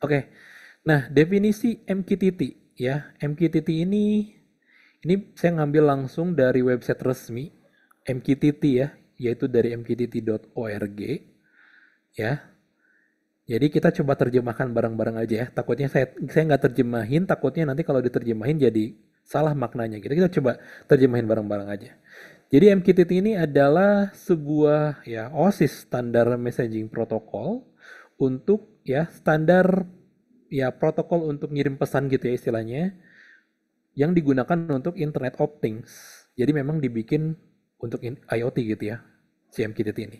Oke. Nah, definisi MQTT ya. MQTT ini saya ngambil langsung dari website resmi MQTT ya, yaitu dari mqtt.org ya. Jadi kita coba terjemahkan bareng-bareng aja ya. Takutnya saya nggak terjemahin, takutnya nanti kalau diterjemahin jadi salah maknanya gitu. Kita coba terjemahin bareng-bareng aja. Jadi MQTT ini adalah sebuah ya OSIS standar messaging protocol untuk ya standar ya protokol untuk ngirim pesan gitu ya istilahnya yang digunakan untuk Internet of Things. Jadi memang dibikin untuk IoT gitu ya, si MQTT ini.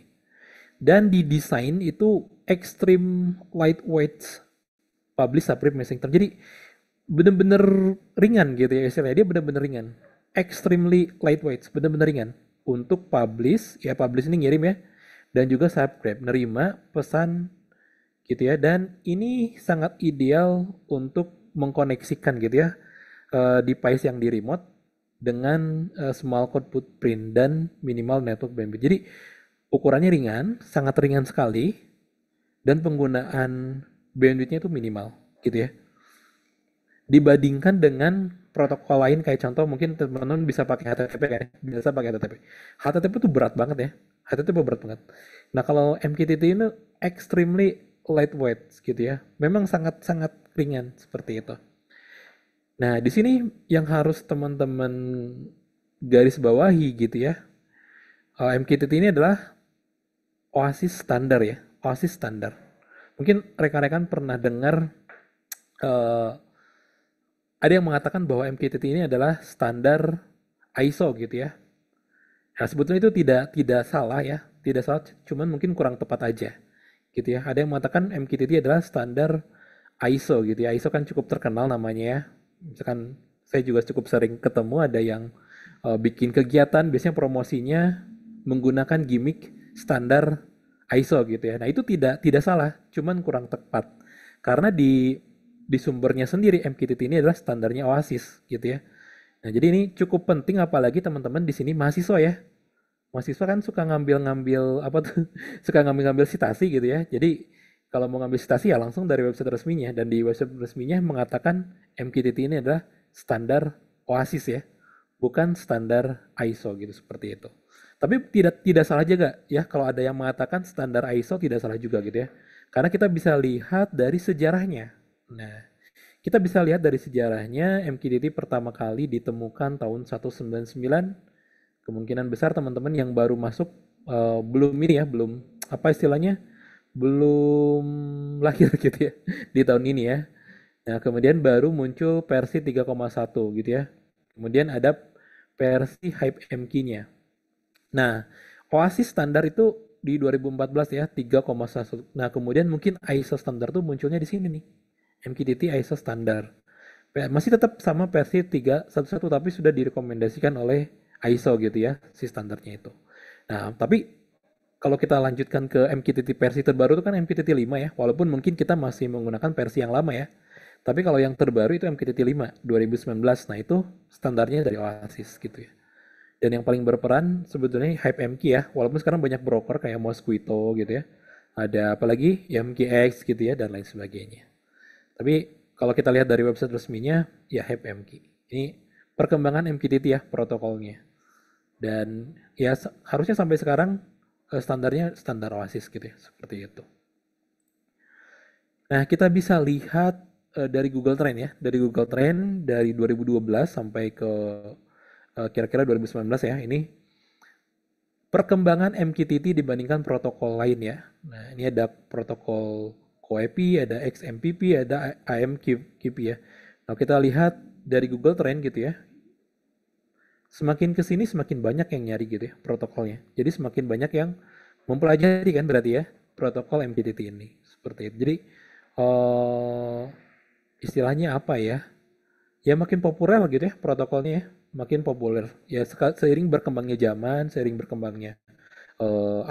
Dan didesain itu extreme lightweight publish subscribe messaging term. Jadi bener-bener ringan gitu ya istilahnya. Dia bener-bener ringan. Extremely lightweight, bener-bener ringan. Untuk publish, ya publish ini ngirim ya. Dan juga subscribe, nerima pesan gitu ya. Dan ini sangat ideal untuk mengkoneksikan gitu ya device yang di remote dengan small code footprint dan minimal network bandwidth. Jadi ukurannya ringan, sangat ringan sekali, dan penggunaan bandwidthnya itu minimal gitu ya. Dibandingkan dengan protokol lain kayak contoh mungkin teman-teman bisa pakai HTTP kan ya? Biasa pakai HTTP. HTTP itu berat banget ya. HTTP berat banget. Nah, kalau MQTT ini extremely lightweight gitu ya. Memang sangat-sangat ringan seperti itu. Nah, di sini yang harus teman-teman garis bawahi gitu ya. MQTT ini adalah OASIS standar ya. OASIS standar. Mungkin rekan-rekan pernah dengar eh, ada yang mengatakan bahwa MQTT ini adalah standar ISO gitu ya. Nah, sebetulnya itu tidak salah ya, tidak salah, cuman mungkin kurang tepat aja gitu ya. Ada yang mengatakan MQTT adalah standar ISO gitu ya. ISO kan cukup terkenal namanya ya. Misalkan saya juga cukup sering ketemu ada yang bikin kegiatan, biasanya promosinya menggunakan gimmick standar ISO gitu ya. Nah, itu tidak salah, cuman kurang tepat. Karena di sumbernya sendiri MQTT ini adalah standarnya OASIS gitu ya. Nah, jadi ini cukup penting apalagi teman-teman di sini mahasiswa ya. Mahasiswa kan suka ngambil-ngambil apa tuh? Suka ngambil-ngambil citasi gitu ya. Jadi kalau mau ngambil citasi ya langsung dari website resminya dan di website resminya mengatakan MQTT ini adalah standar OASIS ya, bukan standar ISO gitu seperti itu. Tapi tidak salah juga ya kalau ada yang mengatakan standar ISO tidak salah juga gitu ya. Karena kita bisa lihat dari sejarahnya. Nah, kita bisa lihat dari sejarahnya MQTT pertama kali ditemukan tahun 199. Kemungkinan besar teman-teman yang baru masuk belum ini ya, belum apa istilahnya, belum lahir gitu ya di tahun ini ya. Nah, kemudian baru muncul versi 3,1 gitu ya. Kemudian ada versi HypeMQ-nya. Nah, Oasis standar itu di 2014 ya, 3,1. Nah, kemudian mungkin ISO standar tuh munculnya di sini nih. MQTT ISO standar. Masih tetap sama versi 3.1.1 tapi sudah direkomendasikan oleh ISO gitu ya, si standarnya itu. Nah, tapi kalau kita lanjutkan ke MQTT versi terbaru itu kan MQTT 5 ya, walaupun mungkin kita masih menggunakan versi yang lama ya. Tapi kalau yang terbaru itu MQTT 5 2019. Nah, itu standarnya dari Oasis gitu ya. Dan yang paling berperan sebetulnya HypeMQ ya, walaupun sekarang banyak broker kayak Mosquito gitu ya. Ada apalagi ya MQX gitu ya dan lain sebagainya. Tapi kalau kita lihat dari website resminya ya HypeMQ. Ini perkembangan MQTT ya protokolnya. Dan ya harusnya sampai sekarang standarnya standar Oasis gitu ya, seperti itu. Nah, kita bisa lihat dari Google Trend ya, dari Google Trend dari 2012 sampai ke kira-kira 2019 ya. Ini perkembangan MQTT dibandingkan protokol lain ya. Nah, ini ada protokol CoAP, ada XMPP, ada AMQP ya. Nah, kita lihat dari Google Trend gitu ya. Semakin ke sini semakin banyak yang nyari gitu ya protokolnya. Jadi semakin banyak yang mempelajari kan berarti ya protokol MQTT ini. Seperti itu. Jadi eh istilahnya apa ya? Ya makin populer gitu ya protokolnya ya. Makin populer. Ya seiring berkembangnya zaman, seiring berkembangnya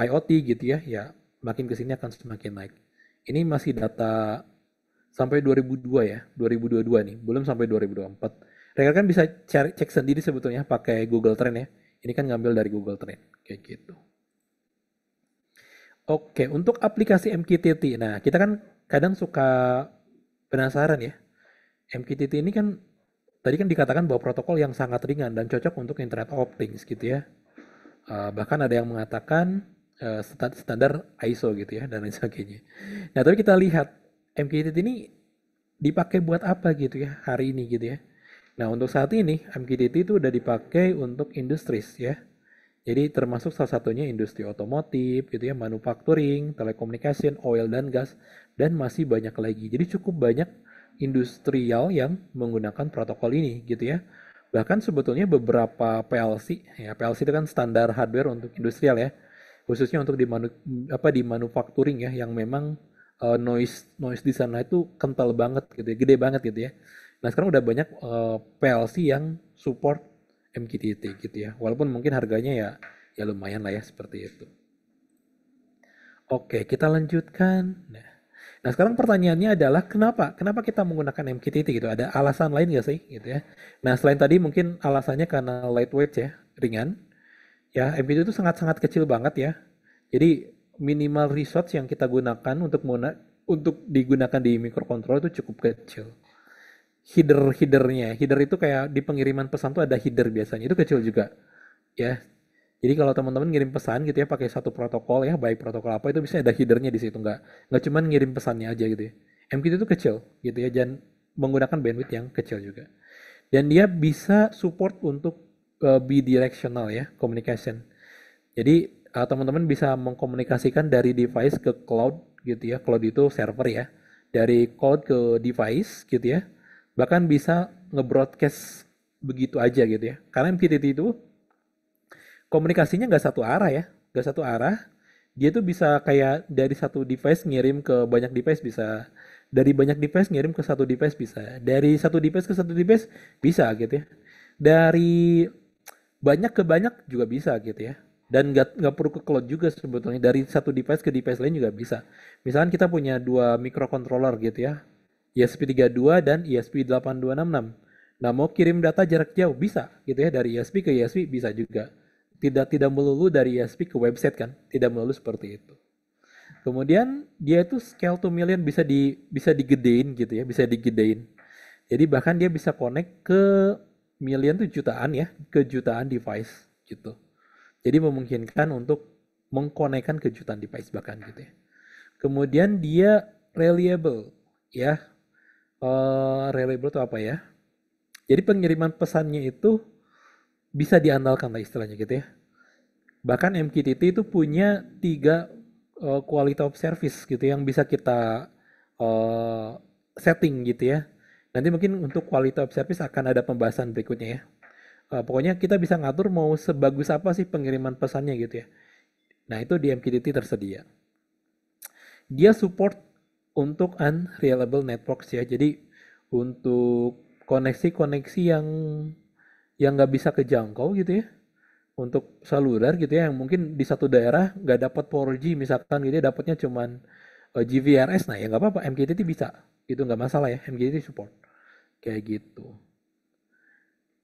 IoT gitu ya, ya makin kesini akan semakin naik. Ini masih data sampai 2002 ya, 2022 nih, belum sampai 2024. Rekan kan bisa cari cek sendiri sebetulnya pakai Google Trend ya. Ini kan ngambil dari Google Trend kayak gitu. Oke, untuk aplikasi MQTT. Nah, kita kan kadang suka Penasaran ya? MQTT ini kan tadi kan dikatakan bahwa protokol yang sangat ringan dan cocok untuk Internet of Things gitu ya. Bahkan ada yang mengatakan standar ISO gitu ya dan lain sebagainya. Nah, tapi kita lihat MQTT ini dipakai buat apa gitu ya hari ini gitu ya. Nah, untuk saat ini MQTT itu udah dipakai untuk industries ya. Jadi termasuk salah satunya industri otomotif gitu ya, manufacturing, telekomunikasi, oil dan gas, dan masih banyak lagi. Jadi cukup banyak industrial yang menggunakan protokol ini gitu ya. Bahkan sebetulnya beberapa PLC, ya PLC itu kan standar hardware untuk industrial ya, khususnya untuk di manufacturing ya, yang memang noise noise di sana itu kental banget gitu ya, gede banget gitu ya. Nah sekarang udah banyak PLC yang support MQTT gitu ya. Walaupun mungkin harganya ya lumayan lah ya seperti itu. Oke, kita lanjutkan. Nah, sekarang pertanyaannya adalah kenapa? Kenapa kita menggunakan MQTT gitu? Ada alasan lain nggak sih gitu ya? Nah, selain tadi mungkin alasannya karena lightweight ya, ringan. Ya, MQTT itu sangat-sangat kecil banget ya. Jadi minimal resource yang kita gunakan untuk digunakan di microcontroller itu cukup kecil. Header itu kayak di pengiriman pesan tuh ada header biasanya, itu kecil juga ya. Jadi kalau teman-teman ngirim pesan gitu ya pakai satu protokol ya, baik protokol apa itu bisa ada headernya di situ, nggak cuman ngirim pesannya aja gitu ya. MQTT itu kecil gitu ya, dan menggunakan bandwidth yang kecil juga. Dan dia bisa support untuk bidirectional ya communication. Jadi teman-teman bisa mengkomunikasikan dari device ke cloud gitu ya. Cloud itu server ya. Dari cloud ke device gitu ya. Bahkan bisa nge-broadcast begitu aja gitu ya. Karena MQTT itu komunikasinya nggak satu arah ya. Nggak satu arah. Dia tuh bisa kayak dari satu device ngirim ke banyak device bisa. Dari banyak device ngirim ke satu device bisa. Dari satu device ke satu device bisa gitu ya. Dari banyak ke banyak juga bisa gitu ya. Dan nggak perlu ke cloud juga sebetulnya, dari satu device ke device lain juga bisa. Misalkan kita punya dua microcontroller gitu ya, ESP32 dan ESP8266. Nah, mau kirim data jarak jauh bisa gitu ya, dari ESP ke ESP bisa juga. Tidak melulu dari ESP ke website kan, tidak melulu seperti itu. Kemudian dia itu scale to million, bisa digedein gitu ya, bisa digedein. Jadi bahkan dia bisa connect ke million tuh jutaan ya, ke jutaan device gitu. Jadi memungkinkan untuk mengkonekkan ke jutaan device bahkan gitu ya. Kemudian dia reliable ya. Reliable itu apa ya? Jadi pengiriman pesannya itu bisa diandalkan lah istilahnya gitu ya. Bahkan MQTT itu punya tiga quality of service gitu yang bisa kita uh, setting gitu ya. Nanti mungkin untuk quality of service akan ada pembahasan berikutnya ya. Pokoknya kita bisa ngatur mau sebagus apa sih pengiriman pesannya gitu ya. Nah itu di MQTT tersedia. Dia support untuk unreliable networks ya. Jadi untuk koneksi-koneksi yang nggak bisa kejangkau gitu ya, untuk seluler gitu ya, yang mungkin di satu daerah nggak dapat 4G misalkan gitu ya, dapatnya cuman GVRS, nah ya nggak apa-apa, MQTT bisa, itu nggak masalah ya, MQTT support kayak gitu.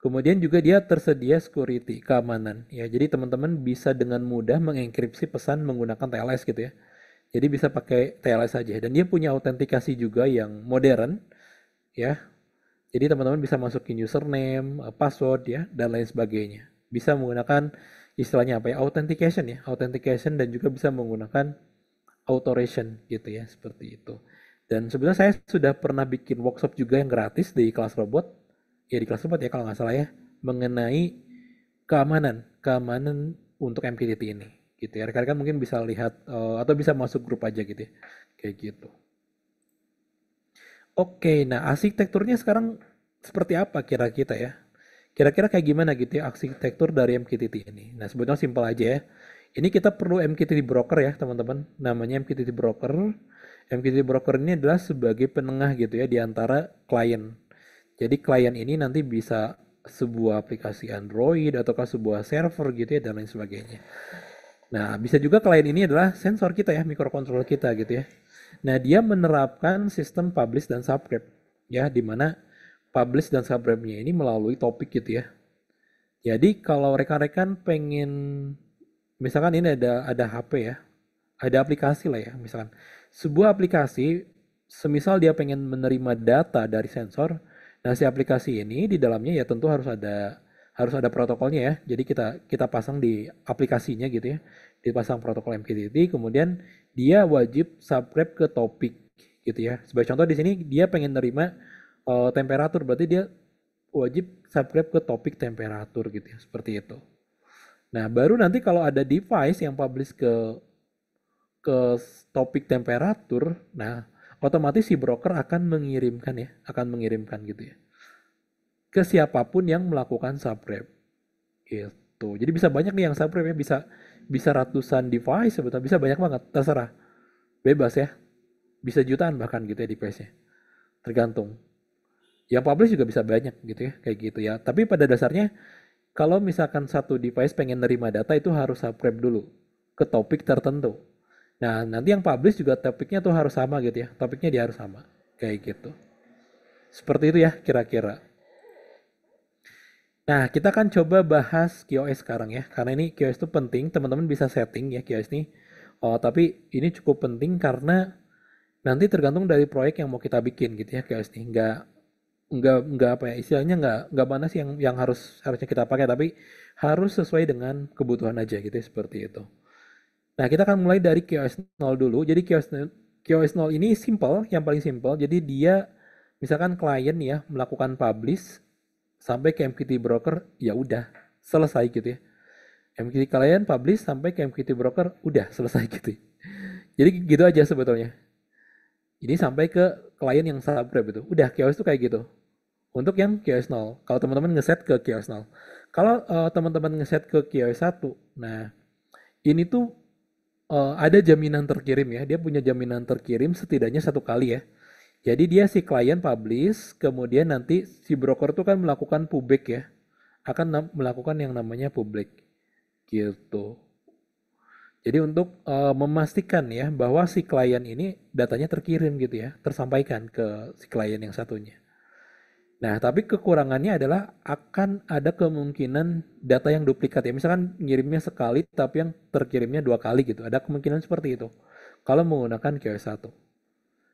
Kemudian juga dia tersedia security, keamanan ya, jadi teman-teman bisa dengan mudah mengenkripsi pesan menggunakan TLS gitu ya. Jadi bisa pakai TLS saja, dan dia punya autentikasi juga yang modern ya. Jadi teman-teman bisa masukin username, password ya, dan lain sebagainya. Bisa menggunakan istilahnya apa ya, authentication dan juga bisa menggunakan authorization gitu ya, seperti itu. Dan sebenarnya saya sudah pernah bikin workshop juga yang gratis di kelas robot, ya di kelas robot ya kalau nggak salah ya, mengenai keamanan untuk MQTT ini gitu ya. Rekan-rekan mungkin bisa lihat atau bisa masuk grup aja gitu ya, kayak gitu. Oke, nah arsitekturnya sekarang seperti apa kira-kira ya? Kira-kira kayak gimana gitu ya arsitektur dari MQTT ini? Nah sebetulnya simpel aja ya. Ini kita perlu MQTT broker ya teman-teman. Namanya MQTT broker. MQTT broker ini adalah sebagai penengah gitu ya di antara klien. Jadi klien ini nanti bisa sebuah aplikasi Android ataukah sebuah server gitu ya dan lain sebagainya. Nah, bisa juga klien ini adalah sensor kita ya, microcontroller kita gitu ya. Nah, dia menerapkan sistem publish dan subscribe ya, di mana publish dan subscribe-nya ini melalui topik gitu ya. Jadi kalau rekan-rekan pengen, misalkan ini ada HP ya, ada aplikasi lah ya, misalkan sebuah aplikasi semisal dia pengen menerima data dari sensor, nah si aplikasi ini di dalamnya ya tentu harus ada protokolnya ya. Jadi kita kita pasang di aplikasinya gitu ya. Dipasang protokol MQTT, kemudian dia wajib subscribe ke topik gitu ya. Sebagai contoh di sini dia pengen nerima temperatur, berarti dia wajib subscribe ke topik temperatur gitu ya, seperti itu. Nah, baru nanti kalau ada device yang publish ke topik temperatur, nah otomatis si broker akan mengirimkan ya, akan mengirimkan gitu ya ke siapapun yang melakukan subscribe gitu. Jadi bisa banyak nih yang subscribe ya, bisa bisa ratusan device sebetulnya, bisa banyak banget, terserah, bebas ya, bisa jutaan bahkan gitu ya device-nya, tergantung. Yang publish juga bisa banyak gitu ya, kayak gitu ya. Tapi pada dasarnya kalau misalkan satu device pengen nerima data itu harus subscribe dulu ke topik tertentu. Nah, nanti yang publish juga topiknya tuh harus sama gitu ya. Topiknya dia harus sama. Kayak gitu. Seperti itu ya kira-kira. Nah, kita akan coba bahas QoS sekarang ya. Karena ini QoS itu penting, teman-teman bisa setting ya QoS ini. Oh, tapi ini cukup penting karena nanti tergantung dari proyek yang mau kita bikin gitu ya QoS ini. Nggak apa ya, istilahnya nggak mana sih yang harusnya kita pakai, tapi harus sesuai dengan kebutuhan aja gitu ya, seperti itu. Nah, kita akan mulai dari QoS 0 dulu. Jadi QoS 0 ini simple, yang paling simple. Jadi dia misalkan klien ya melakukan publish sampai ke MQTT broker, ya udah selesai gitu ya. MQTT klien publish sampai ke MQTT broker, udah selesai gitu. Jadi gitu aja sebetulnya. Ini sampai ke klien yang subscribe itu. Udah QoS itu kayak gitu. Untuk yang QoS 0. Kalau teman-teman ngeset ke QoS 0. Kalau teman-teman ngeset ke QoS 1, nah ini tuh ada jaminan terkirim ya. Dia punya jaminan terkirim setidaknya satu kali ya. Jadi dia si klien publish, kemudian nanti si broker tuh kan melakukan public ya. Akan melakukan yang namanya public gitu. Jadi untuk memastikan ya bahwa si klien ini datanya terkirim gitu ya, tersampaikan ke si klien yang satunya. Nah, tapi kekurangannya adalah akan ada kemungkinan data yang duplikat ya. Misalkan ngirimnya sekali tapi yang terkirimnya dua kali gitu. Ada kemungkinan seperti itu. Kalau menggunakan QoS 1.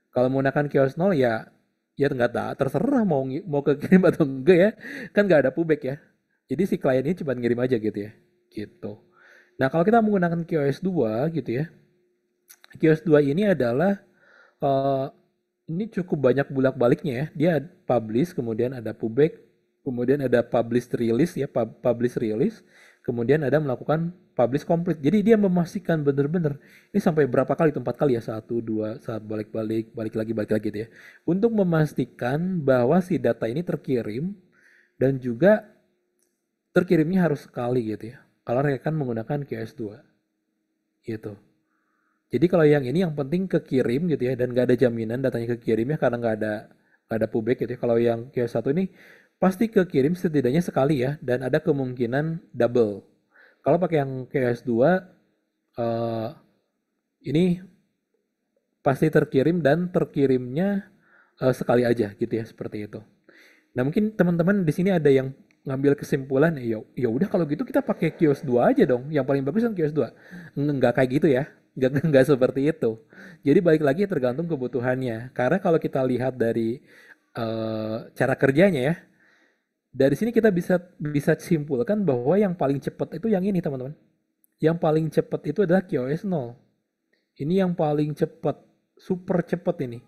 Kalau menggunakan QoS 0 ya ya nggak tahu, terserah mau kekirim atau enggak ya. Kan nggak ada pullback ya. Jadi si klien ini cuma ngirim aja gitu ya. Gitu. Nah, kalau kita menggunakan QoS 2 gitu ya. QoS 2 ini adalah eh, ini cukup banyak bolak-baliknya ya. Dia publish, kemudian ada pullback, kemudian ada publish release ya, publish release, kemudian ada melakukan publish complete. Jadi dia memastikan benar-benar ini sampai berapa kali itu, 4 kali ya, satu dua saat balik-balik balik lagi gitu ya, untuk memastikan bahwa si data ini terkirim dan juga terkirimnya harus sekali gitu ya. Kalau rekan menggunakan QoS 2 gitu. Jadi kalau yang ini yang penting kekirim gitu ya, dan nggak ada jaminan datanya kekirim ya karena nggak ada pullback gitu ya. Kalau yang QoS 1 ini pasti kekirim setidaknya sekali ya, dan ada kemungkinan double. Kalau pakai yang QoS 2 eh, ini pasti terkirim dan terkirimnya sekali aja gitu ya, seperti itu. Nah, mungkin teman-teman di sini ada yang ngambil kesimpulan ya, ya udah kalau gitu kita pakai QoS 2 aja dong. Yang paling bagus kan QoS 2. Enggak kayak gitu ya. Enggak seperti itu. Jadi balik lagi tergantung kebutuhannya. Karena kalau kita lihat dari cara kerjanya ya, dari sini kita bisa bisa simpulkan bahwa yang paling cepat itu yang ini, teman-teman. Yang paling cepat itu adalah QoS 0. Ini yang paling cepat, super cepat ini.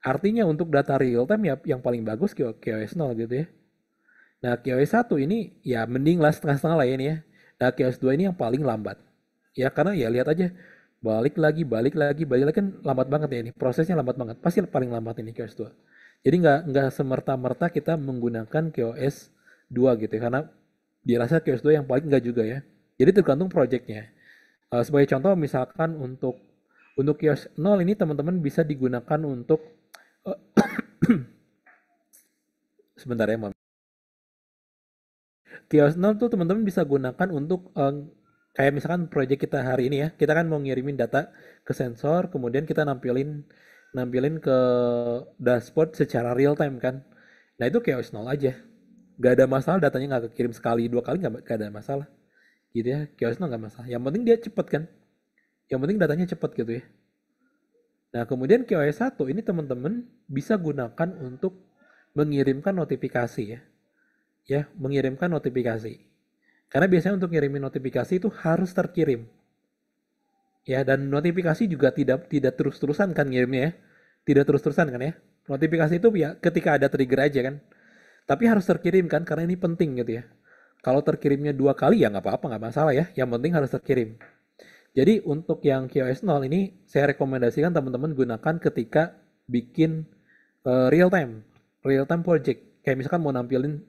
Artinya untuk data real time ya yang paling bagus QoS 0 gitu ya. Nah, QoS 1 ini ya mending lah setengah-setengah lah ya ini ya. Nah, QoS 2 ini yang paling lambat. Ya karena ya lihat aja, balik lagi kan lambat banget ya ini. Prosesnya lambat banget. Pasti paling lambat ini QoS 2. Jadi nggak semerta-merta kita menggunakan QoS 2 gitu ya, karena dirasa QoS 2 yang paling nggak juga ya. Jadi tergantung projectnya. Sebagai contoh misalkan untuk QoS 0 ini teman-teman bisa digunakan untuk eh, sebentar ya, QoS 0 tuh teman-teman bisa gunakan untuk kayak misalkan project kita hari ini ya, kita kan mau ngirimin data ke sensor, kemudian kita nampilin nampilin ke dashboard secara real time kan. Nah itu QoS 0 aja, nggak ada masalah, datanya nggak kekirim sekali dua kali, nggak ada masalah gitu ya. QoS 0 nggak masalah, yang penting dia cepet kan, yang penting datanya cepet gitu ya. Nah, kemudian QoS 1 ini teman-teman bisa gunakan untuk mengirimkan notifikasi ya. Ya, mengirimkan notifikasi. Karena biasanya untuk ngirimin notifikasi itu harus terkirim. Ya, dan notifikasi juga tidak terus-terusan kan ngirimnya ya. Tidak terus-terusan kan ya. Notifikasi itu ya ketika ada trigger aja kan. Tapi harus terkirim kan karena ini penting gitu ya. Kalau terkirimnya 2 kali ya nggak apa-apa, nggak masalah ya. Yang penting harus terkirim. Jadi untuk yang QoS 0 ini saya rekomendasikan teman-teman gunakan ketika bikin real time project. Kayak misalkan mau nampilin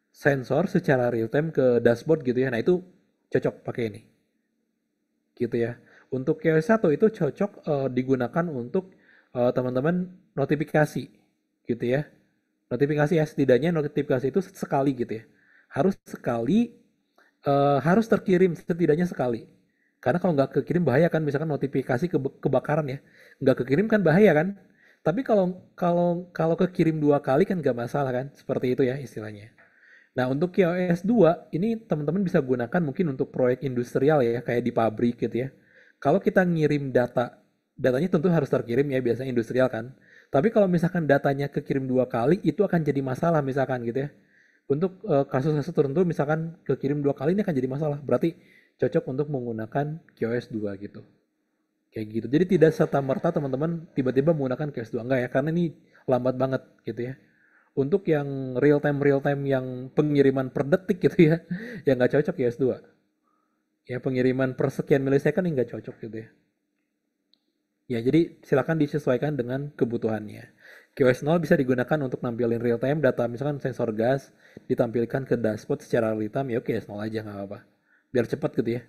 sensor secara real time ke dashboard gitu ya. Nah itu cocok pakai ini gitu ya. Untuk QoS 1 itu cocok digunakan untuk teman-teman notifikasi gitu ya. Notifikasi ya, setidaknya notifikasi itu sekali gitu ya. Harus sekali, harus terkirim setidaknya sekali. Karena kalau nggak kekirim bahaya kan, misalkan notifikasi kebakaran ya, nggak kekirim kan bahaya kan. Tapi kalau kalau kalau kekirim 2 kali kan nggak masalah kan, seperti itu ya istilahnya. Nah untuk QoS 2 ini teman-teman bisa gunakan mungkin untuk proyek industrial ya, kayak di pabrik gitu ya. Kalau kita ngirim datanya tentu harus terkirim ya, biasanya industrial kan. Tapi kalau misalkan datanya kekirim 2 kali, itu akan jadi masalah misalkan gitu ya. Untuk kasus-kasus tertentu misalkan kekirim 2 kali ini akan jadi masalah. Berarti cocok untuk menggunakan QoS 2 gitu. Kayak gitu. Jadi tidak serta-merta teman-teman tiba-tiba menggunakan QoS 2. Enggak ya, karena ini lambat banget gitu ya. Untuk yang real time yang pengiriman per detik gitu ya, ya nggak cocok QoS 2. Ya pengiriman per sekian milisecond ini nggak cocok gitu ya. Ya, jadi silakan disesuaikan dengan kebutuhannya. QoS 0 bisa digunakan untuk nampilin real time data, misalkan sensor gas ditampilkan ke dashboard secara real time, ya QoS 0 aja nggak apa-apa. Biar cepat gitu ya.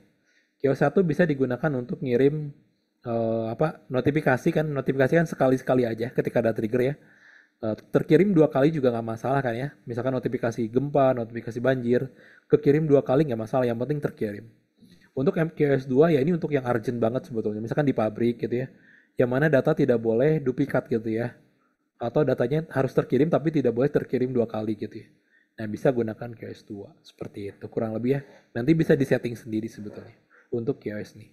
QoS 1 bisa digunakan untuk ngirim notifikasi kan, sekali-sekali aja ketika ada trigger ya. Terkirim 2 kali juga nggak masalah kan ya. Misalkan notifikasi gempa, notifikasi banjir, kekirim 2 kali nggak masalah, yang penting terkirim. Untuk MQS 2 ya ini untuk yang urgent banget sebetulnya. Misalkan di pabrik gitu ya. Yang mana data tidak boleh duplikat gitu ya. Atau datanya harus terkirim tapi tidak boleh terkirim 2 kali gitu ya. Nah bisa gunakan QoS 2 seperti itu kurang lebih ya. Nanti bisa disetting sendiri sebetulnya untuk QoS nih.